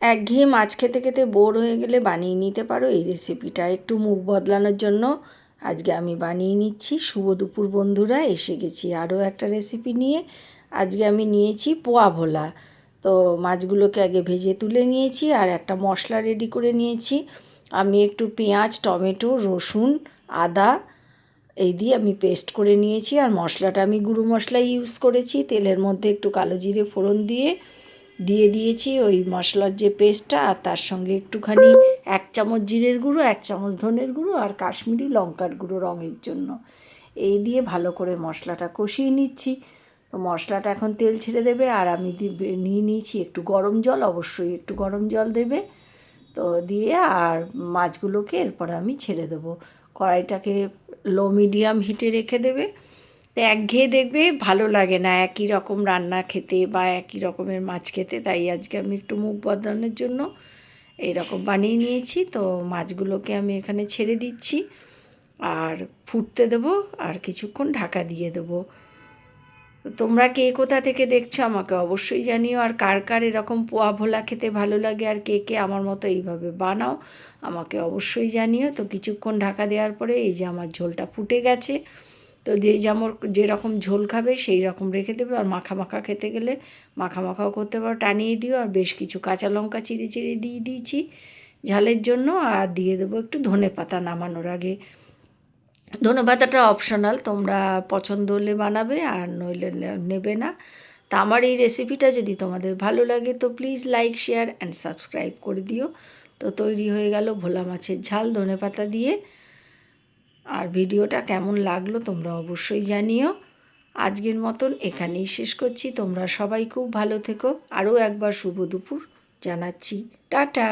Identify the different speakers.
Speaker 1: একঘেয়ে মাছ খেতে খেতে বোর হয়ে গেলে বানিয়ে নিতে পারো এই রেসিপিটা। একটু মুখ বদলানোর জন্য আজকে আমি বানিয়ে নিচ্ছি। শুভ দুপুর বন্ধুরা, এসে গেছি আরও একটা রেসিপি নিয়ে। আজকে আমি নিয়েছি পোয়া ভোলা। তো মাছগুলোকে আগে ভেজে তুলে নিয়েছি আর একটা মশলা রেডি করে নিয়েছি। আমি একটু পেঁয়াজ, টমেটো, রসুন, আদা এই দিয়ে আমি পেস্ট করে নিয়েছি। আর মশলাটা আমি গুঁড়ো মশলা ইউজ করেছি। তেলের মধ্যে একটু কালো জিরে ফোড়ন দিয়ে দিয়েছি ওই মশলার যে পেস্টটা, আর তার সঙ্গে একটুখানি 1 চামচ জিরের গুঁড়ো, 1 চামচ ধনের গুঁড়ো আর কাশ্মীরি লঙ্কার গুঁড়ো রঙের জন্য। এই দিয়ে ভালো করে মশলাটা কষিয়ে নিচ্ছি। তো মশলাটা এখন তেল ছেড়ে দেবে। আর আমি নিয়ে নিয়েছি একটু গরম জল, অবশ্যই একটু গরম জল দেবে। তো দিয়ে আর মাছগুলোকে এরপরে আমি ছেড়ে দেবো। কড়াইটাকে লো মিডিয়াম হিটে রেখে দেবে। তো একঘেয়ে দেখবে ভালো লাগে না একই রকম রান্না খেতে বা একই রকমের মাছ খেতে। তাই আজকে আমি একটু মুখ বদলানোর জন্য এইরকম বানিয়ে নিয়েছি। তো মাছগুলোকে আমি এখানে ছেড়ে দিচ্ছি আর ফুটতে দেবো আর কিছুক্ষণ ঢাকা দিয়ে দেবো। তোমরা কে কোথা থেকে দেখছো আমাকে অবশ্যই জানিও। আর কার কার এরকম পোয়া ভোলা খেতে ভালো লাগে আর কে কে আমার মতো এইভাবে বানাও আমাকে অবশ্যই জানিও। তো কিছুক্ষণ ঢাকা দেওয়ার পরে এই যে আমার ঝোলটা ফুটে গেছে। তো যেমন যেরকম ঝোল খাবে সেই রকম রেখে দেবে। আর মাখা মাখা খেতে গেলে মাখা মাখাও করতে পারো, টানিয়ে দিও। আর বেশ কিছু কাঁচা লঙ্কা চিড়ে চিড়ে দিয়ে দিয়েছি ঝালের জন্য। আর দিয়ে দেবো একটু ধনেপাতা নামানোর আগে। ধনেপাতাটা অপশনাল, তোমরা পছন্দ হলে বানাবে আর নইলে নেবে না। তা আমার এই রেসিপিটা যদি তোমাদের ভালো লাগে তো please like, share and subscribe করে দিও। তো তৈরি হয়ে গেল ভোলা মাছের ঝাল ধনেপাতা দিয়ে। আর ভিডিওটা কেমন লাগলো তোমরা অবশ্যই জানিও। আজকের মতন এখানেই শেষ করছি। তোমরা সবাই খুব ভালো থেকো। আরও একবার শুভ দুপুর জানাচ্ছি। টাটা।